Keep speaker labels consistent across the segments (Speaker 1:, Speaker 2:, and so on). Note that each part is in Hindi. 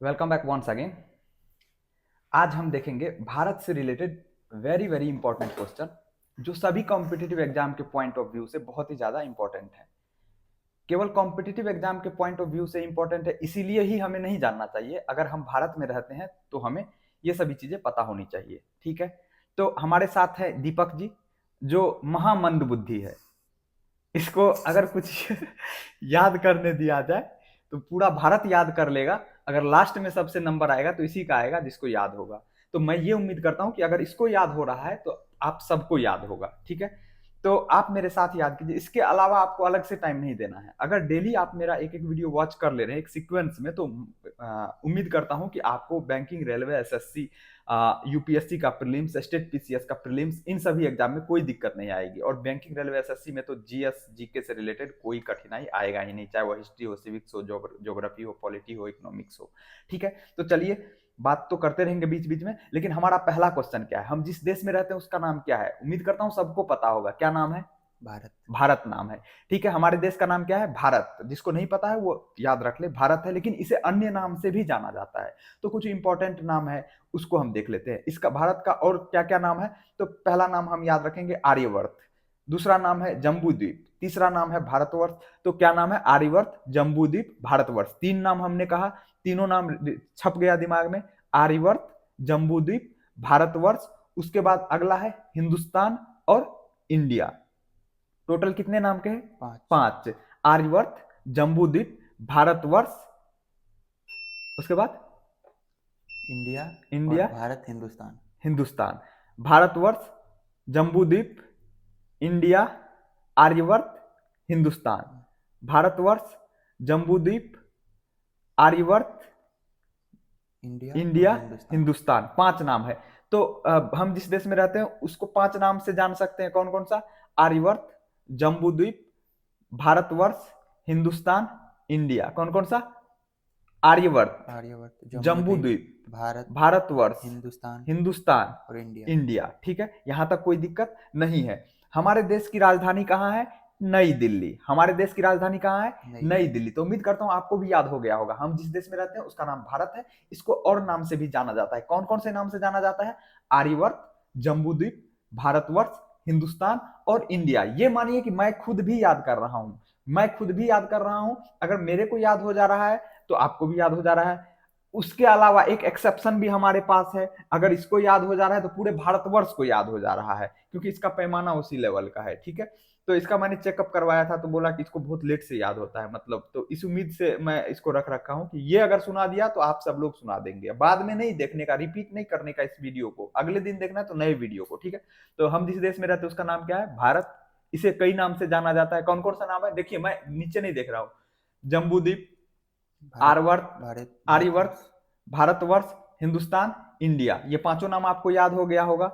Speaker 1: Welcome back once again. आज हम देखेंगे भारत से related very very important question जो सभी कॉम्पिटिटिव एग्जाम के पॉइंट ऑफ व्यू से बहुत ही ज्यादा इंपॉर्टेंट है। केवल कॉम्पिटिटिव एग्जाम के पॉइंट ऑफ व्यू से इंपॉर्टेंट है, इसीलिए ही हमें नहीं जानना चाहिए। अगर हम भारत में रहते हैं तो हमें ये सभी चीजें पता होनी चाहिए। ठीक है, तो हमारे साथ है दीपक जी जो महामंद बुद्धि है। इसको अगर कुछ याद करने दिया जाए तो पूरा भारत याद कर लेगा। अगर लास्ट में सबसे नंबर आएगा तो इसी का आएगा जिसको याद होगा। तो मैं ये उम्मीद करता हूं कि अगर इसको याद हो रहा है तो आप सबको याद होगा। ठीक है, तो आप मेरे साथ याद कीजिए। इसके अलावा आपको अलग से टाइम नहीं देना है। अगर डेली आप मेरा एक एक वीडियो वॉच कर ले रहे हैं एक सीक्वेंस में, तो उम्मीद करता हूं कि आपको बैंकिंग, रेलवे, एसएससी, यूपीएससी का प्रीलिम्स, स्टेट पीसीएस का प्रीलिम्स, इन सभी एग्जाम में कोई दिक्कत नहीं आएगी। और बैंकिंग, रेलवे, एसएससी में तो जीएस जीके से रिलेटेड कोई कठिनाई आएगा ही नहीं, चाहे वो हिस्ट्री हो, सिविक्स हो, ज्योग्राफी हो, पॉलिटी हो, इकोनॉमिक्स हो। ठीक है, तो चलिए बात तो करते रहेंगे बीच बीच में, लेकिन हमारा पहला क्वेश्चन क्या है? हम जिस देश में रहते हैं उसका नाम क्या है? उम्मीद करता हूं सबको पता होगा। क्या नाम है?
Speaker 2: भारत।
Speaker 1: भारत नाम है। ठीक है, हमारे देश का नाम क्या है? भारत। जिसको नहीं पता है वो याद रख ले, भारत है, लेकिन इसे अन्य नाम से भी जाना जाता है। तो कुछ इंपॉर्टेंट नाम है उसको हम देख लेते हैं। इसका भारत का और क्या क्या नाम है? तो पहला नाम हम याद रखेंगे आर्यवर्त, दूसरा नाम है जम्बूद्वीप, तीसरा नाम है भारतवर्ष। तो क्या नाम है? आर्यवर्त, जम्बूद्वीप, भारतवर्ष। तीन नाम हमने कहा, तीनों नाम छप गया दिमाग में। आर्यवर्त, जम्बूद्वीप, भारतवर्ष। उसके बाद अगला है हिंदुस्तान और इंडिया। टोटल कितने नाम के हैं?
Speaker 2: पांच।
Speaker 1: पांच। आर्यवर्त, जम्बूद्वीप, भारतवर्ष, उसके बाद
Speaker 2: इंडिया और
Speaker 1: India,
Speaker 2: Bharat, Hindustan.
Speaker 1: Hindustan. Bharatvarsh, Jambudweep, India, Aryavart, Hindustan. Bharatvarsh, Jambudweep, Aryavart,
Speaker 2: India
Speaker 1: India,
Speaker 2: और हिंदुस्तान।
Speaker 1: हिंदुस्तान। पांच नाम है। तो हम जिस देश में रहते हैं उसको पांच नाम से जान सकते हैं। कौन कौन सा? आर्यवर्त, जम्बूद्वीप, भारतवर्ष, हिंदुस्तान, इंडिया। कौन कौन सा? आर्यवर्त,
Speaker 2: आर्यवर्त,
Speaker 1: जम्बूद्वीप,
Speaker 2: भारत,
Speaker 1: भारतवर्ष,
Speaker 2: हिंदुस्तान
Speaker 1: हिंदुस्तान,
Speaker 2: और इंडिया।
Speaker 1: इंडिया। ठीक है, यहां तक कोई दिक्कत नहीं है। हमारे देश की राजधानी कहाँ है? नई दिल्ली। हमारे देश की राजधानी कहाँ है?
Speaker 2: नई
Speaker 1: नई
Speaker 2: दिल्ली।
Speaker 1: दिल्ली। तो उम्मीद करता हूं आपको भी याद हो गया होगा। हम जिस देश में रहते हैं उसका नाम भारत है। इसको और नाम से भी जाना जाता है। कौन कौन से नाम से जाना जाता है? आर्यवर्त, जम्बूद्वीप, भारतवर्ष, हिंदुस्तान और इंडिया। ये मानिए कि मैं खुद भी याद कर रहा हूं। मैं खुद भी याद कर रहा हूं। अगर मेरे को याद हो जा रहा है तो आपको भी याद हो जा रहा है। उसके अलावा एक एक्सेप्शन भी हमारे पास है। अगर इसको याद हो जा रहा है तो पूरे भारतवर्ष को याद हो जा रहा है, क्योंकि इसका पैमाना उसी लेवल का है। ठीक है, तो इसका मैंने चेकअप करवाया था तो बोला कि इसको बहुत लेट से याद होता है, मतलब। तो इस उम्मीद से मैं इसको रख रखा हूं कि ये अगर सुना दिया तो आप सब लोग सुना देंगे। बाद में नहीं देखने का, रिपीट नहीं करने का इस वीडियो को। अगले दिन देखना है तो नए वीडियो को। ठीक है, तो हम जिस देश में रहते हैं उसका नाम क्या है? भारत। इसे कई नाम से जाना जाता है। कौन कौन सा नाम है? देखिए, मैं नीचे नहीं देख रहा हूं। जम्बूद्वीप,
Speaker 2: भारत,
Speaker 1: आर्यवर्त,
Speaker 2: भारत,
Speaker 1: आर्यवर्त, भारतवर्ष, हिंदुस्तान, इंडिया। ये पांचों नाम आपको याद हो गया होगा।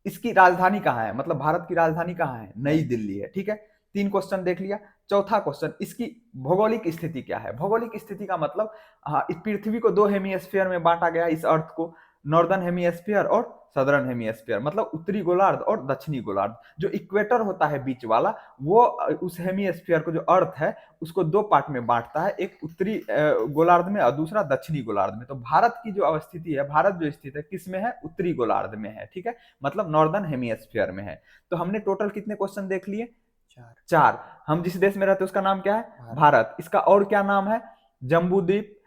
Speaker 1: इसकी राजधानी कहाँ है? मतलब भारत की राजधानी कहाँ है? नई
Speaker 2: नई
Speaker 1: दिल्ली है। ठीक है, तीन क्वेश्चन देख लिया। चौथा क्वेश्चन, इसकी भौगोलिक स्थिति क्या है? भौगोलिक स्थिति का मतलब, हाँ, इस पृथ्वी को दो हेमिस्फीयर में बांटा गया है। इस अर्थ को नॉर्दर्न हेमिस्फीयर और सदर्न हेमिस्फीयर, मतलब उत्तरी गोलार्ध और दक्षिणी गोलार्ध। जो इक्वेटर होता है बीच वाला, वो उस हेमिस्फीयर को, जो अर्थ है, उसको दो पार्ट में बांटता है। एक उत्तरी गोलार्ध में और दूसरा दक्षिणी गोलार्ध में। तो भारत की जो अवस्थिति है, भारत जो स्थित है, किस में है? उत्तरी गोलार्ध में है। ठीक है, मतलब नॉर्दर्न हेमिस्फीयर में है। तो हमने टोटल कितने क्वेश्चन देख लिए?
Speaker 2: चार।
Speaker 1: चार। हम जिस देश में रहते हैं उसका नाम क्या है?
Speaker 2: भारत,
Speaker 1: भारत। इसका और क्या नाम है? जम्बूद्वीप,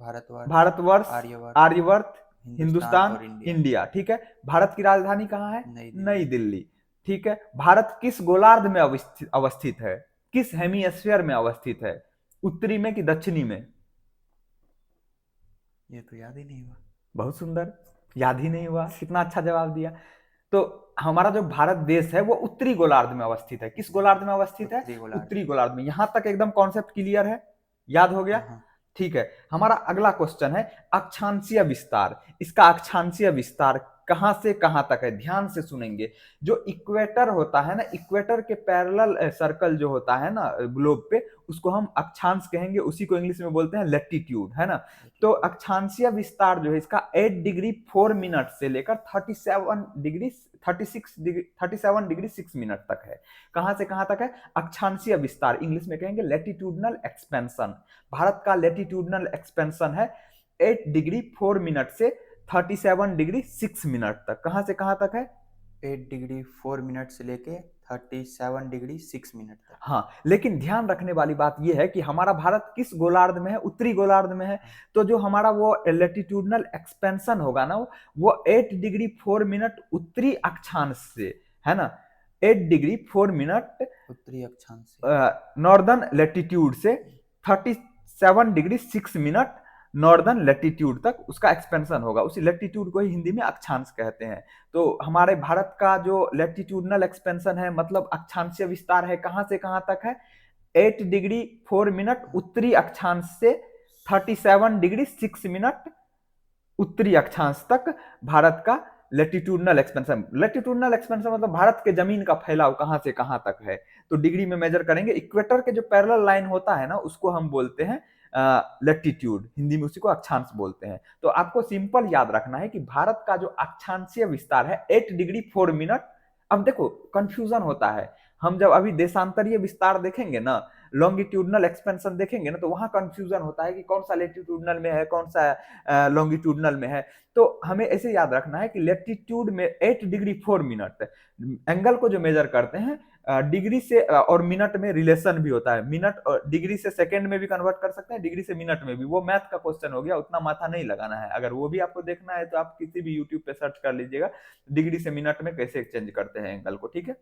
Speaker 2: भारतवर्ष,
Speaker 1: भारतवर्ष,
Speaker 2: आर्यवर्त,
Speaker 1: आर्यवर्त,
Speaker 2: हिंदुस्तान
Speaker 1: हिंदुस्तान,
Speaker 2: और इंडिया।
Speaker 1: इंडिया। ठीक है, भारत की राजधानी कहाँ है?
Speaker 2: नई
Speaker 1: नई
Speaker 2: दिल्ली।
Speaker 1: दिल्ली। ठीक है, भारत किस गोलार्ध में अवस्थित है? किस हेमिस्फीयर में अवस्थित है? उत्तरी में कि दक्षिणी में?
Speaker 2: ये तो याद ही नहीं हुआ।
Speaker 1: बहुत सुंदर, याद ही नहीं हुआ। कितना अच्छा जवाब दिया। तो हमारा जो भारत देश है वो उत्तरी गोलार्ध में अवस्थित है। किस गोलार्ध में अवस्थित है?
Speaker 2: उत्तरी गोलार्ध।
Speaker 1: उत्तरी गोलार्ध में। यहां तक एकदम कॉन्सेप्ट क्लियर है? याद हो गया?
Speaker 2: हाँ हाँ।
Speaker 1: ठीक है, हमारा अगला क्वेश्चन है अक्षांशीय विस्तार। इसका अक्षांशीय विस्तार कहां से कहां तक है? ध्यान से सुनेंगे। जो इक्वेटर होता है ना, इक्वेटर के पैरेलल सर्कल जो होता है ना ग्लोब पे, उसको हम अक्षांश कहेंगे। उसी को इंग्लिश में बोलते हैं लैटिट्यूड, है ना। तो अक्षांशीय विस्तार जो है इसका 8 डिग्री 4 मिनट से लेकर 37 डिग्री 6 मिनट तक है। कहां से कहां तक है? अक्षांशीय विस्तार, इंग्लिश में कहेंगे लैटिट्यूडनल एक्सपेंशन। भारत का लैटिट्यूडनल एक्सपेंशन है 8 डिग्री 4 मिनट से 37 डिग्री 6 मिनट तक। कहां से कहां तक है?
Speaker 2: 8 डिग्री 4 मिनट से लेके 37 डिग्री 6 मिनट तक।
Speaker 1: हाँ, लेकिन ध्यान रखने वाली बात यह है कि हमारा भारत किस गोलार्ध में है? उत्तरी गोलार्ध में है। तो जो हमारा वो लेटिट्यूडनल एक्सपेंशन होगा ना, वो 8 डिग्री 4 मिनट उत्तरी अक्षांश से, है ना, 8 डिग्री 4 मिनट
Speaker 2: उत्तरी अक्षांश से,
Speaker 1: नॉर्दर्न लेटिट्यूड से 37 डिग्री 6 मिनट नॉर्दर्न लेटिट्यूड तक उसका एक्सपेंशन होगा। उसी लेटिट्यूड को ही हिंदी में अक्षांश कहते हैं। तो हमारे भारत का जो लेटिट्यूडनल एक्सपेंशन है, मतलब अक्षांशीय विस्तार है, कहां से कहां तक है? 8 डिग्री 4 मिनट उत्तरी अक्षांश से 37 डिग्री 6 मिनट उत्तरी अक्षांश तक भारत का लेटिट्यूडनल एक्सपेंशन। लेटिट्यूडनल एक्सपेंशन मतलब भारत के जमीन का फैलाव कहां से कहां तक है, तो डिग्री में मेजर करेंगे। इक्वेटर के जो पैरेलल लाइन होता है ना, उसको हम बोलते हैं लेटिट्यूड, हिंदी में उसी को अक्षांश बोलते हैं। तो आपको सिंपल याद रखना है कि भारत का जो अक्षांशीय विस्तार है 8 डिग्री 4 मिनट। अब देखो कंफ्यूजन होता है, हम जब अभी देशांतरीय विस्तार देखेंगे ना, लॉन्गिट्यूडनल एक्सपेंशन देखेंगे ना, तो वहां कंफ्यूजन होता है कि कौन सा लेटिट्यूडनल में है, कौन सा लॉन्गिट्यूडनल में है। तो हमें ऐसे याद रखना है कि लेटिट्यूड में 8 डिग्री 4 मिनट एंगल को जो मेजर करते हैं डिग्री से और मिनट में रिलेशन भी होता है। मिनट और डिग्री से सेकंड में भी कन्वर्ट कर सकते हैं, डिग्री से मिनट में भी। वो मैथ का क्वेश्चन हो गया, उतना माथा नहीं लगाना है। अगर वो भी आपको देखना है तो आप किसी भी यूट्यूब पे सर्च कर लीजिएगा, डिग्री से मिनट में कैसे चेंज करते हैं एंगल को, ठीक है।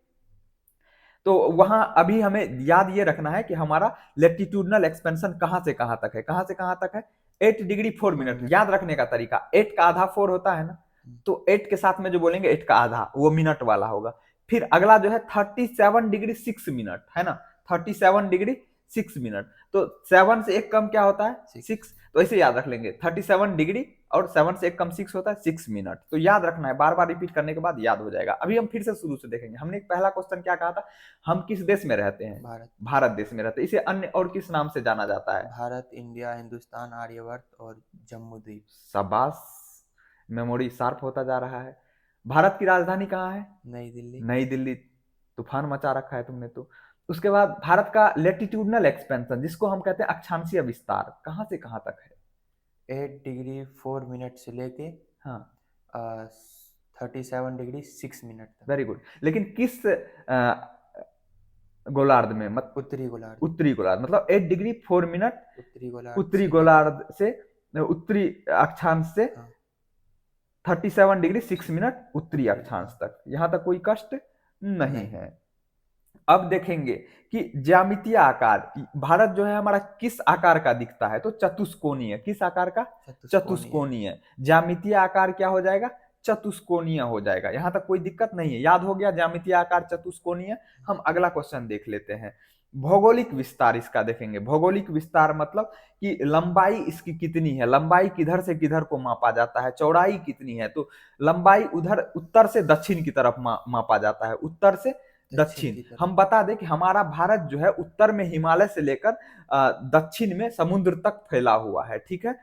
Speaker 1: तो वहां अभी हमें याद ये रखना है कि हमारा लेटिट्यूडनल एक्सपेंशन कहां से कहां तक है, कहां से कहां तक है? 8 डिग्री 4 मिनट। याद रखने का तरीका, 8 का आधा 4 होता है ना, तो 8 के साथ में जो बोलेंगे 8 का आधा, वो मिनट वाला होगा। फिर अगला जो है 37 डिग्री 6 मिनट, है ना, 37 डिग्री 6 मिनट। तो 7 से एक कम क्या होता है? 6। तो ऐसे याद रख लेंगे, 37 डिग्री और 7 से एक कम 6 होता है, 6 मिनट। तो याद रखना है, बार बार रिपीट करने के बाद याद हो जाएगा। अभी हम फिर से शुरू से देखेंगे। हमने पहला क्वेश्चन क्या कहा था? हम किस देश में रहते हैं?
Speaker 2: भारत।
Speaker 1: भारत देश में रहते हैं। इसे अन्य और किस नाम से जाना जाता है?
Speaker 2: भारत, इंडिया, हिंदुस्तान, आर्यवर्त और जम्मू द्वीप।
Speaker 1: शाबाश, मेमोरी शार्प होता जा रहा है। भारत की राजधानी कहाँ है?
Speaker 2: नई दिल्ली।
Speaker 1: नई दिल्ली। तूफान मचा रखा है तुमने तो। उसके बाद भारत का लेटिट्यूडनल एक्सपेंशन, जिसको हम कहते हैं अक्षांशीय विस्तार, कहां से कहां तक है?
Speaker 2: 8 डिग्री 4 मिनट से लेके
Speaker 1: हाँ,
Speaker 2: 37 डिग्री 6 मिनट तक।
Speaker 1: Very good. लेकिन किस गोलार्ध में? मत
Speaker 2: उत्तरी गोलार्ध।
Speaker 1: उत्तरी गोलार्ध, मतलब 8 डिग्री 4 मिनट
Speaker 2: उत्तरी गोलार्ध
Speaker 1: उत्तरी
Speaker 2: से
Speaker 1: गोलार्ध से, उत्तरी अक्षांश से
Speaker 2: हाँ।
Speaker 1: 37 डिग्री 6 मिनट उत्तरी अक्षांश तक। यहां तक कोई कष्ट नहीं है। अब देखेंगे कि ज्यामितीय आकार, भारत जो है हमारा किस आकार का दिखता है? तो चतुष्कोणीय। किस आकार का? चतुष्कोणीय। ज्यामितीय आकार क्या हो जाएगा? चतुष्कोणीय हो जाएगा। यहां तक कोई दिक्कत नहीं है, याद हो गया ज्यामितीय आकार चतुष्कोणीय। हम अगला क्वेश्चन देख लेते हैं। भौगोलिक विस्तार इसका देखेंगे। भौगोलिक विस्तार मतलब कि लंबाई इसकी कितनी है, लंबाई किधर से किधर को मापा जाता है, चौड़ाई कितनी है। तो लंबाई उधर उत्तर से दक्षिण की तरफ मापा जाता है, उत्तर से दक्षिण। हम बता दें कि हमारा भारत जो है उत्तर में हिमालय से लेकर दक्षिण में समुद्र तक फैला हुआ है, ठीक है।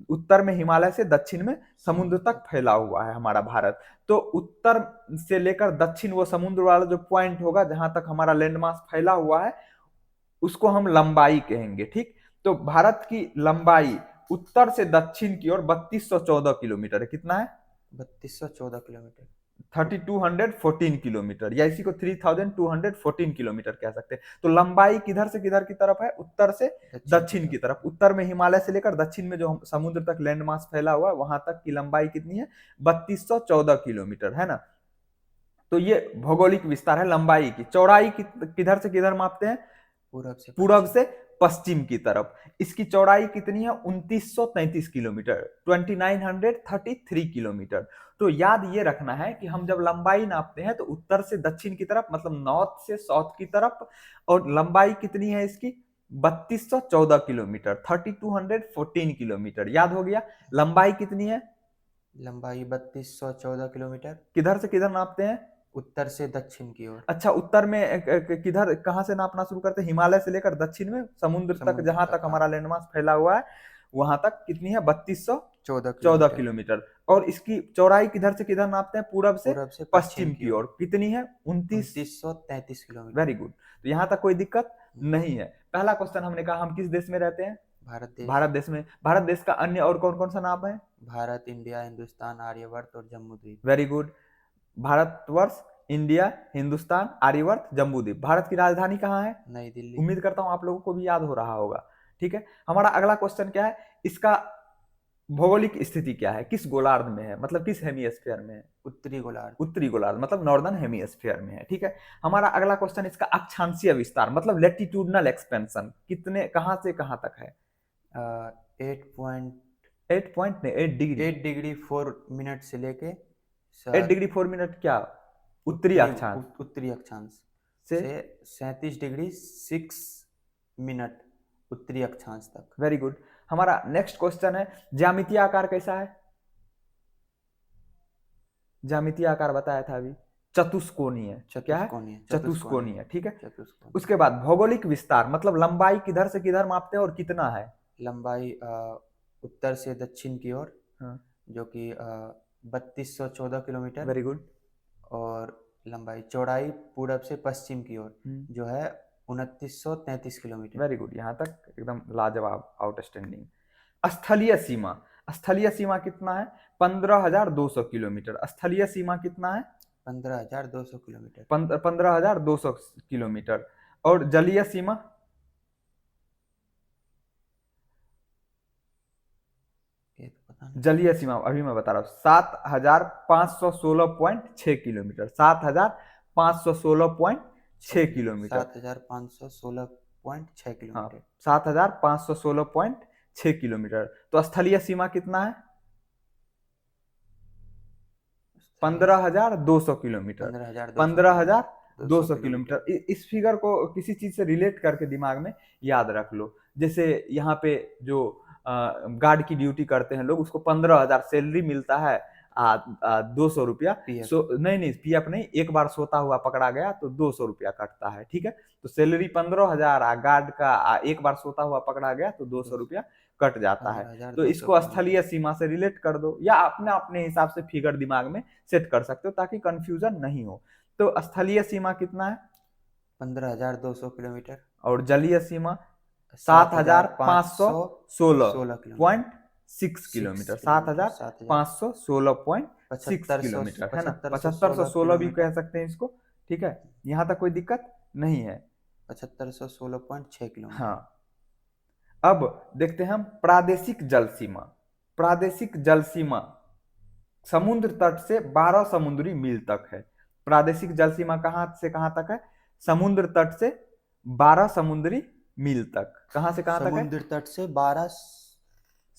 Speaker 1: उत्तर में हिमालय से दक्षिण में समुद्र तक फैला हुआ है हमारा भारत। तो उत्तर से लेकर दक्षिण वो समुद्र वाला जो पॉइंट होगा जहां तक हमारा लैंडमास फैला हुआ है, उसको हम लंबाई कहेंगे, ठीक। तो भारत की लंबाई उत्तर से दक्षिण की ओर 3214 किलोमीटर है। कितना है?
Speaker 2: 3214 किलोमीटर,
Speaker 1: 3214 किलोमीटर, या इसी को 3214 किलोमीटर कह सकते हैं। तो लंबाई किधर से किधर की तरफ है? उत्तर से दक्षिण की तरफ। उत्तर में हिमालय से लेकर दक्षिण में जो समुद्र तक लैंडमास फैला हुआ है, वहां तक की लंबाई कितनी है? 3214 किलोमीटर, है ना। तो ये भौगोलिक विस्तार है लंबाई की। चौड़ाई किधर से किधर मापते हैं? पूर्व से पश्चिम की तरफ। इसकी चौड़ाई कितनी है? 2933 किलोमीटर, 2933 किलोमीटर। तो याद ये रखना है कि हम जब लंबाई नापते हैं तो उत्तर से दक्षिण की तरफ, मतलब नॉर्थ से साउथ की तरफ। और लंबाई कितनी है इसकी? 3214 किलोमीटर, 3214 किलोमीटर। याद हो गया। लंबाई कितनी है?
Speaker 2: लंबाई 3214 किलोमीटर।
Speaker 1: किधर से किधर नापते हैं?
Speaker 2: उत्तर से दक्षिण की ओर।
Speaker 1: अच्छा, उत्तर में किधर, कहां से नापना शुरू करते हैं? हिमालय से लेकर दक्षिण में समुद्र तक, जहां तक हमारा लैंडमास फैला हुआ है, वहां तक कितनी है? 3214 किलोमीटर। और इसकी चौड़ाई किधर से किधर नापते हैं? पूरब से पश्चिम की ओर। कितनी है?
Speaker 2: 2933 किलोमीटर।
Speaker 1: Very good. तो यहां तक कोई दिक्कत नहीं है। पहला क्वेश्चन हमने कहा हम किस देश में रहते हैं? भारत देश का अन्य और कौन कौन सा नाम है?
Speaker 2: भारत, इंडिया, हिंदुस्तान, आर्यवर्त और Jammu Dweep.
Speaker 1: Very good. Bharatvarsh, India, Hindustan, Aryavart, Jambu Dweep. Bharat की राजधानी कहाँ है?
Speaker 2: नई दिल्ली।
Speaker 1: उम्मीद करता हूं आप लोगों को भी याद हो रहा होगा। ठीक है, हमारा अगला क्वेश्चन क्या है? इसका भौगोलिक स्थिति क्या है? किस गोलार्ध में है, मतलब किस हेमिस्फीयर में है?
Speaker 2: उत्तरी गोलार्ध।
Speaker 1: उत्तरी गोलार्ध मतलब नॉर्दर्न हेमिस्फीयर में है। ठीक है, हमारा अगला क्वेश्चन इसका अक्षांशीय विस्तार मतलब लेटिट्यूडनल एक्सपेंशन कितने, कहां से कहां तक है? 8 डिग्री।
Speaker 2: 8 डिग्री 4 मिनट से लेके
Speaker 1: 8 डिग्री 4 मिनट क्या? उत्तरी अक्षांश
Speaker 2: उत्तरी अक्षांश
Speaker 1: से
Speaker 2: से 37 डिग्री 6 मिनट उत्तरी अक्षांश तक।
Speaker 1: Very good. हमारा नेक्स्ट क्वेश्चन है, ज्यामितीय आकार कैसा है? ज्यामितीय आकार बताया था अभी, चतुष्कोणीय। क्या है? चतुष्कोणीय। ठीक है,
Speaker 2: चतुष्कोणीय।
Speaker 1: उसके बाद भौगोलिक विस्तार मतलब लंबाई किधर से किधर मापते हैं और कितना है?
Speaker 2: लंबाई उत्तर से दक्षिण की ओर,
Speaker 1: हाँ,
Speaker 2: जो कि 3214 किलोमीटर।
Speaker 1: Very good.
Speaker 2: और लंबाई चौड़ाई पूरब से पश्चिम की ओर जो है 2933 किलोमीटर।
Speaker 1: वेरी गुड, यहाँ तक एकदम लाजवाब, आउटस्टैंडिंग। स्थलीय सीमा, स्थलीय सीमा कितना है? 15,200 किलोमीटर। स्थलीय सीमा कितना है?
Speaker 2: 15,200 किलोमीटर।
Speaker 1: 15,200 किलोमीटर। और जलीय सीमा?
Speaker 2: ये तो पता नहीं।
Speaker 1: जलीय सीमा अभी मैं बता रहा हूँ, 7,516.6 किलोमीटर। 7,516.6 किलोमीटर।
Speaker 2: 7,516.6
Speaker 1: हाँ,
Speaker 2: किलोमीटर।
Speaker 1: 7,516.6 किलोमीटर। तो स्थलीय सीमा कितना है? 15,200 किलोमीटर। 15,200 किलोमीटर। इस फिगर को किसी चीज से रिलेट करके दिमाग में याद रख लो। जैसे यहाँ पे जो गार्ड की ड्यूटी करते हैं लोग, उसको 15,000 सैलरी मिलता है, 200 रुपया नहीं पीएफ नहीं, एक बार सोता हुआ पकड़ा गया तो 200 रुपया कटता है। ठीक है, तो सैलरी 15,000, गार्ड का एक बार सोता हुआ पकड़ा गया तो 200 रुपया कट जाता है। तो इसको स्थलीय सीमा से रिलेट कर दो, या अपने अपने हिसाब से फिगर दिमाग में सेट कर सकते हो ताकि कंफ्यूजन नहीं हो। तो स्थलीय सीमा कितना है?
Speaker 2: 15,200 किलोमीटर।
Speaker 1: और जलीय सीमा 7,516.6 किलोमीटर। 7,516.6 किलोमीटर है ना, 7516 भी कह सकते हैं इसको। ठीक है, यहाँ तक कोई दिक्कत नहीं है।
Speaker 2: 7516.6 किलोमीटर।
Speaker 1: हाँ, अब देखते हैं हम प्रादेशिक जल सीमा। प्रादेशिक जल सीमा समुद्र तट से 12 समुद्री मील तक है। प्रादेशिक जल सीमा कहां से कहां तक है? समुद्र तट से 12 समुद्री मील तक। कहां से कहां तक है?
Speaker 2: समुद्र तट से 12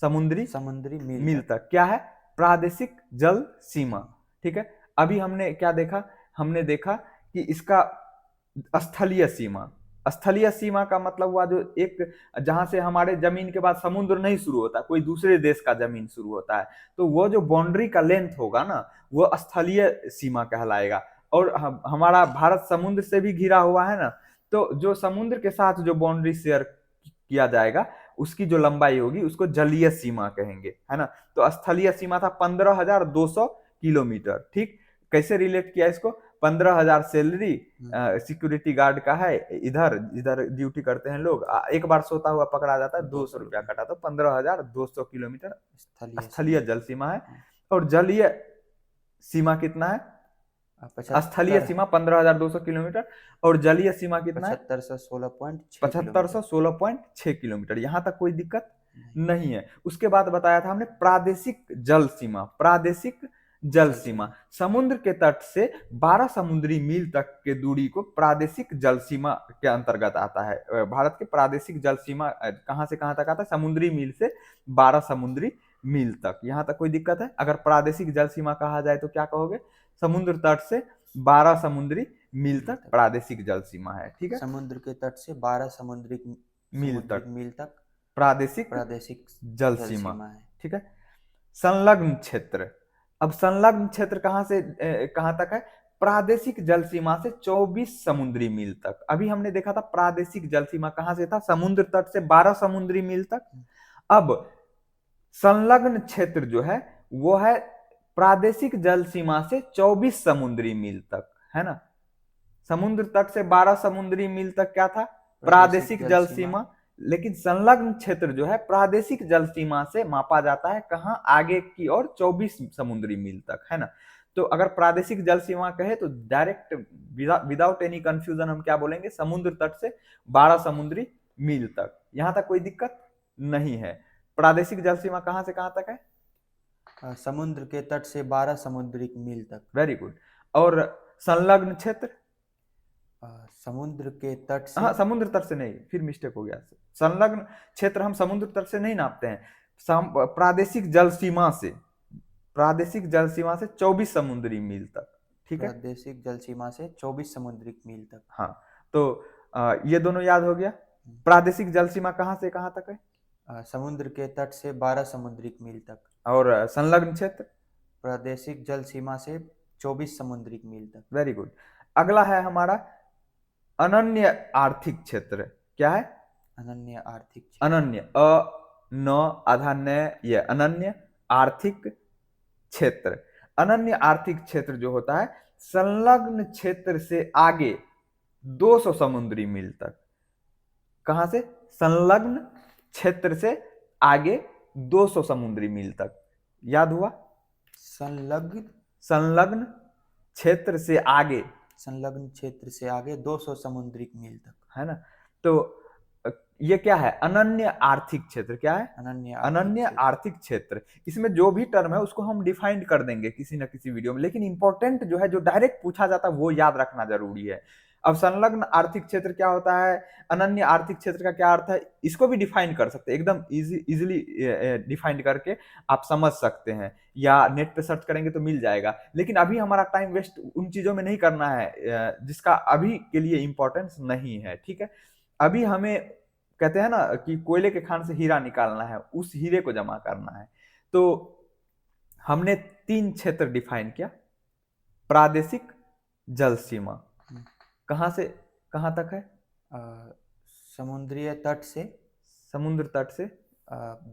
Speaker 1: समुद्री मील तक क्या है? प्रादेशिक जल सीमा। ठीक है, अभी हमने क्या देखा? हमने देखा कि इसका स्थलीय सीमा, स्थलीय सीमा का मतलब हुआ जो एक, जहां से हमारे जमीन के बाद समुद्र नहीं शुरू होता, कोई दूसरे देश का जमीन शुरू होता है, तो वो जो बाउंड्री का लेंथ होगा ना, वो स्थलीय सीमा कहलाएगा। और हमारा भारत समुद्र से भी घिरा हुआ है ना, तो जो समुद्र के साथ जो बाउंड्री शेयर किया जाएगा उसकी जो लंबाई होगी उसको जलीय सीमा कहेंगे, है ना। तो स्थलीय सीमा था 15,200 किलोमीटर। ठीक, कैसे रिलेट किया इसको? 15,000 सैलरी सिक्योरिटी गार्ड का है, इधर इधर ड्यूटी करते हैं लोग, एक बार सोता हुआ पकड़ा जाता है, 200 रुपया कटा, तो 15,200 किलोमीटर स्थलीय जल सीमा है। और जलीय सीमा कितना है? स्थलीय सीमा 15,200 किलोमीटर और जलीय सीमा कितना है? 7516.6 किलोमीटर। यहां तक कोई दिक्कत नहीं है। उसके बाद बताया था हमने प्रादेशिक जल सीमा। प्रादेशिक जल सीमा समुद्र के तट से 12 समुद्री मील तक के दूरी को प्रादेशिक जल सीमा के अंतर्गत आता है। भारत के प्रादेशिक जल सीमा कहां से कहां तक आता है? समुद्री मील से 12 समुद्री मील तक। यहां तक कोई दिक्कत है? अगर प्रादेशिक जल सीमा कहा जाए तो क्या कहोगे? समुद्र तट से 12 समुद्री मील तक प्रादेशिक जल सीमा है। ठीक है,
Speaker 2: समुद्र के तट से 12 समुद्री मील तक
Speaker 1: प्रादेशिक जल सीमा है। ठीक है, संलग्न क्षेत्र। अब संलग्न क्षेत्र कहां से कहां तक है? प्रादेशिक जल सीमा से 24 समुद्री मील तक। अभी हमने देखा था प्रादेशिक जल सीमा कहां से था? समुद्र तट से 12 समुद्री मील तक। अब संलग्न क्षेत्र जो है वो है प्रादेशिक जल सीमा से 24 समुद्री मील तक, है ना। समुद्र तट से 12 समुद्री मील तक क्या था? प्रादेशिक जल सीमा। लेकिन संलग्न क्षेत्र जो है प्रादेशिक जल सीमा से मापा जाता है कहाँ, आगे की ओर 24 समुद्री मील तक, है ना। तो अगर प्रादेशिक जल सीमा कहे तो डायरेक्ट विदाउट एनी कंफ्यूजन हम क्या बोलेंगे, समुद्र तट से 12 समुद्री मील तक। यहां तक कोई दिक्कत नहीं है। प्रादेशिक जल सीमा कहां से कहां तक है?
Speaker 2: समुद्र के तट से 12 समुद्री मील तक।
Speaker 1: Very good. और संलग्न क्षेत्र?
Speaker 2: समुद्र के तट से,
Speaker 1: हाँ, समुद्र तट से नहीं, फिर मिस्टेक हो गया। संलग्न क्षेत्र हम समुद्र तट से नहीं नापते हैं, प्रादेशिक जल सीमा से, प्रादेशिक जल सीमा से 24 समुद्री मील तक, ठीक है।
Speaker 2: प्रादेशिक जल सीमा से 24 समुद्री मील तक।
Speaker 1: हाँ, तो ये दोनों याद हो गया। प्रादेशिक जल सीमा कहाँ से कहाँ तक है?
Speaker 2: समुद्र के तट से 12 समुद्री मील तक।
Speaker 1: और संलग्न क्षेत्र?
Speaker 2: प्रादेशिक जल सीमा से 24 समुद्री मील तक।
Speaker 1: Very good. अगला है हमारा अनन्य आर्थिक क्षेत्र। क्या है?
Speaker 2: अनन्य आर्थिक क्षेत्र।
Speaker 1: अनन्य, न आधा न, ये अनन्य आर्थिक क्षेत्र। अनन्य आर्थिक क्षेत्र जो होता है संलग्न क्षेत्र से आगे 200 समुद्री मील तक। कहां से? संलग्न क्षेत्र से आगे 200 समुद्री मील तक। याद हुआ?
Speaker 2: संलग्न,
Speaker 1: संलग्न क्षेत्र से आगे,
Speaker 2: संलग्न क्षेत्र से आगे 200 समुद्री मील तक,
Speaker 1: है ना। तो ये क्या है? अनन्य आर्थिक क्षेत्र। क्या है? अनन्य आर्थिक क्षेत्र। इसमें जो भी टर्म है उसको हम डिफाइन कर देंगे किसी न किसी वीडियो में, लेकिन इंपॉर्टेंट जो है, जो डायरेक्ट पूछा जाता है वो याद रखना जरूरी है। अब संलग्न आर्थिक क्षेत्र क्या होता है, अनन्य आर्थिक क्षेत्र का क्या अर्थ है, इसको भी डिफाइन कर सकते हैं, एकदम इजीली डिफाइन करके आप समझ सकते हैं, या नेट पे सर्च करेंगे तो मिल जाएगा। लेकिन अभी हमारा टाइम वेस्ट उन चीजों में नहीं करना है जिसका अभी के लिए इंपॉर्टेंस नहीं है, ठीक है। अभी हमें कहते हैं ना कि कोयले के खान से हीरा निकालना है, उस हीरे को जमा करना है। तो हमने 3 क्षेत्र डिफाइन किया। प्रादेशिक जल सीमा कहां से कहां तक है?
Speaker 2: समुद्रीय तट से,
Speaker 1: समुद्र तट से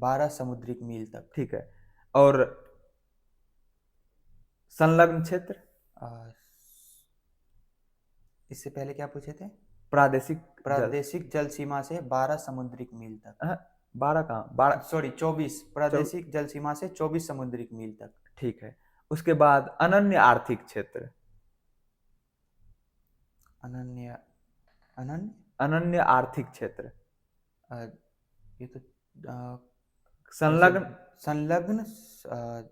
Speaker 2: 12 समुद्री मील तक,
Speaker 1: ठीक है। और संलग्न क्षेत्र?
Speaker 2: इससे पहले क्या पूछे थे?
Speaker 1: प्रादेशिक
Speaker 2: जल सीमा से 12 समुद्री मील तक।
Speaker 1: 12 कहाँ, 12
Speaker 2: सॉरी 24, प्रादेशिक जल सीमा से 24 समुद्री मील तक,
Speaker 1: ठीक है। उसके बाद अनन्य आर्थिक क्षेत्र?
Speaker 2: अनन्य, अनन्य
Speaker 1: अनन्य आर्थिक क्षेत्र,
Speaker 2: ये तो
Speaker 1: संलग्न,
Speaker 2: संलग्न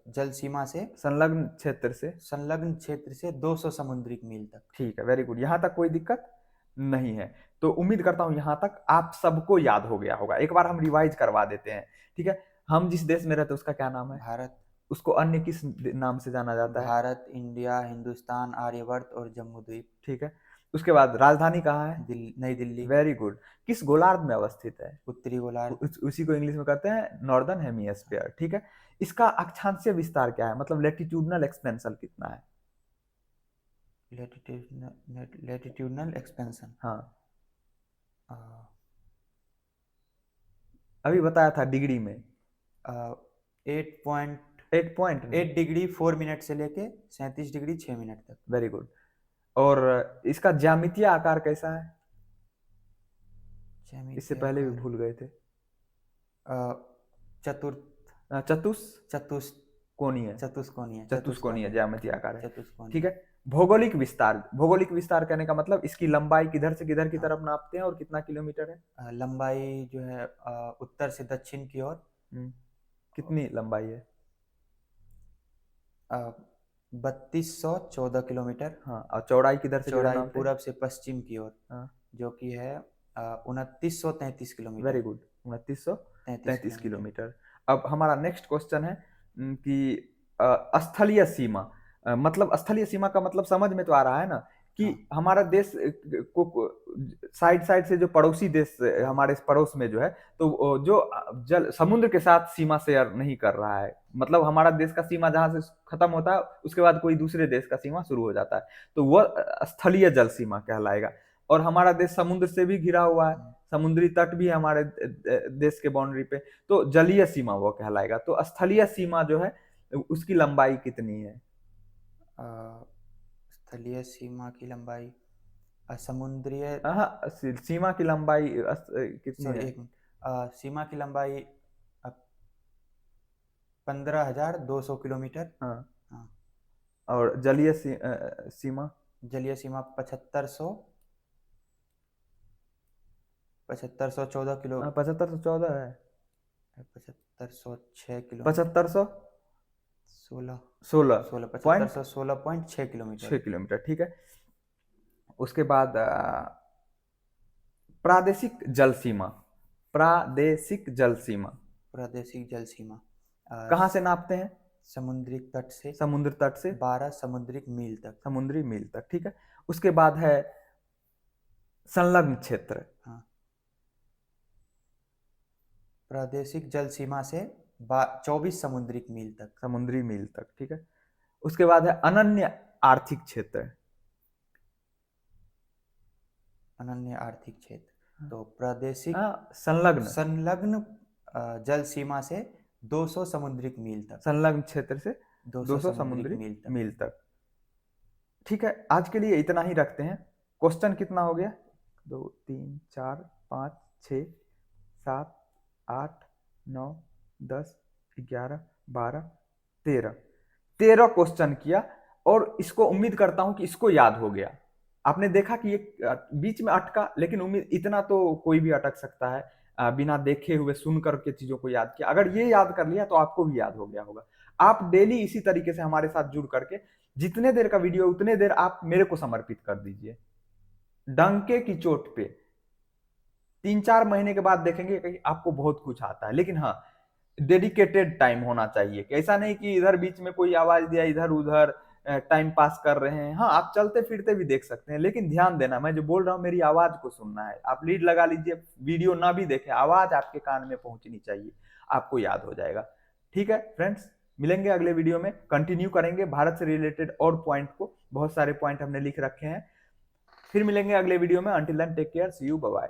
Speaker 2: जल सीमा से,
Speaker 1: संलग्न क्षेत्र से,
Speaker 2: संलग्न क्षेत्र से 200 समुद्री मील तक।
Speaker 1: ठीक है, वेरी गुड। यहां तक कोई दिक्कत नहीं है। तो उम्मीद करता हूं यहां तक आप सबको याद हो गया होगा। एक बार हम रिवाइज करवा देते हैं, ठीक है। हम जिस देश में रहते हैं उसका क्या नाम है?
Speaker 2: भारत।
Speaker 1: उसको अन्य किस नाम से जाना जाता है?
Speaker 2: भारत, इंडिया, हिंदुस्तान, आर्यवर्त और जम्मू द्वीप,
Speaker 1: ठीक है। उसके बाद राजधानी कहाँ है?
Speaker 2: नई दिल्ली।
Speaker 1: Very good. किस गोलार्ध में अवस्थित है?
Speaker 2: उत्तरी गोलार्ध।
Speaker 1: उसी को इंग्लिश में कहते हैं नॉर्दर्न हेमिस्फीयर, ठीक है। इसका अक्षांशीय विस्तार क्या है, मतलब लेटिट्यूडनल एक्सपेंशन कितना है?
Speaker 2: लेटिट्यूडनल एक्सपेंशन,
Speaker 1: हाँ, अभी बताया था डिग्री में।
Speaker 2: 8 डिग्री 4 मिनट से लेके 37 डिग्री 6 मिनट तक।
Speaker 1: Very good. और इसका ज्यामितीय आकार कैसा है? इससे पहले भी भूल गए थे। चतुष्कोणीय ज्यामितीय आकार है, ठीक है। भौगोलिक विस्तार, भौगोलिक विस्तार कहने का मतलब इसकी लंबाई किधर से किधर की तरफ नापते हैं और कितना किलोमीटर है?
Speaker 2: लंबाई जो है उत्तर से दक्षिण की ओर।
Speaker 1: कितनी लंबाई है?
Speaker 2: 3214 किलोमीटर।
Speaker 1: हाँ, और चौड़ाई किधर से
Speaker 2: चौड़ाई पूरब से पश्चिम की ओर, जो कि है 2933 किलोमीटर।
Speaker 1: Very good, 2933 kilometre. अब हमारा नेक्स्ट क्वेश्चन है कि स्थलीय सीमा, मतलब स्थलीय सीमा का मतलब समझ में तो आ रहा है ना कि हमारा देश को साइड साइड से जो पड़ोसी देश हमारे पड़ोस में जो है, तो जो जल समुद्र के साथ सीमा शेयर नहीं कर रहा है, मतलब हमारा देश का सीमा जहां से खत्म होता है उसके बाद कोई दूसरे देश का सीमा शुरू हो जाता है, तो वह स्थलीय जल सीमा कहलाएगा। और हमारा देश समुद्र से भी घिरा हुआ है, समुद्री तट भी है हमारे देश के बाउंड्री पे, तो जलीय सीमा वो कहलाएगा। तो स्थलीय सीमा जो है उसकी लंबाई कितनी है?
Speaker 2: स्थलीय सीमा की लंबाई, समुद्रीय
Speaker 1: सीमा की लंबाई कितनी है?
Speaker 2: सीमा की लंबाई 15,200 किलोमीटर।
Speaker 1: हाँ।
Speaker 2: हाँ।
Speaker 1: और जलीय सीमा
Speaker 2: जलीय सीमा 7514 किलो
Speaker 1: 7514 है।
Speaker 2: 7506 किलोमीटर।
Speaker 1: 7516
Speaker 2: 16 16
Speaker 1: point
Speaker 2: 7516.6 kilometre.
Speaker 1: 6 किलोमीटर, ठीक है। उसके बाद प्रादेशिक जल सीमा, प्रादेशिक जल सीमा
Speaker 2: प्रादेशिक जल सीमा
Speaker 1: कहाँ से नापते हैं?
Speaker 2: समुद्री तट से
Speaker 1: समुद्र तट से
Speaker 2: 12 समुद्रिक मील तक।
Speaker 1: समुद्री मील तक, ठीक है। उसके बाद है संलग्न क्षेत्र।
Speaker 2: हाँ। प्रादेशिक जल सीमा से 24 समुद्रिक मील तक।
Speaker 1: समुद्री मील तक, ठीक है। उसके बाद है अनन्य आर्थिक क्षेत्र।
Speaker 2: अनन्य आर्थिक क्षेत्र तो प्रादेशिक
Speaker 1: संलग्न
Speaker 2: संलग्न जल सीमा से 200 समुद्रिक मील तक।
Speaker 1: संलग्न क्षेत्र से 200
Speaker 2: समुद्रिक
Speaker 1: समुद्री मील तक, ठीक है। आज के लिए इतना ही रखते हैं। क्वेश्चन कितना हो गया? 2 3 4 5 6 7 8 9 10 11 12 13 क्वेश्चन किया, और इसको उम्मीद करता हूं कि इसको याद हो गया। आपने देखा कि ये बीच में अटका, लेकिन उम्मीद इतना तो कोई भी अटक सकता है, बिना देखे हुए सुन करके चीजों को याद किया। अगर ये याद कर लिया तो आपको भी याद हो गया होगा। आप डेली इसी तरीके से हमारे साथ जुड़ करके जितने देर का वीडियो उतने देर आप मेरे को समर्पित कर दीजिए, डंके की चोट पे। 3-4 महीने के बाद देखेंगे कि आपको बहुत कुछ आता है, लेकिन हाँ, डेडिकेटेड टाइम होना चाहिए। कि ऐसा नहीं कि इधर बीच में कोई आवाज दिया, इधर उधर टाइम पास कर रहे हैं। हाँ, आप चलते फिरते भी देख सकते हैं, लेकिन ध्यान देना, मैं जो बोल रहा हूँ मेरी आवाज को सुनना है। आप लीड लगा लीजिए, वीडियो ना भी देखें, आवाज आपके कान में पहुंचनी चाहिए, आपको याद हो जाएगा। ठीक है फ्रेंड्स, मिलेंगे अगले वीडियो में, कंटिन्यू करेंगे भारत से रिलेटेड और पॉइंट को। बहुत सारे पॉइंट हमने लिख रखे हैं। फिर मिलेंगे अगले वीडियो में। Until then take care, see you, bye bye.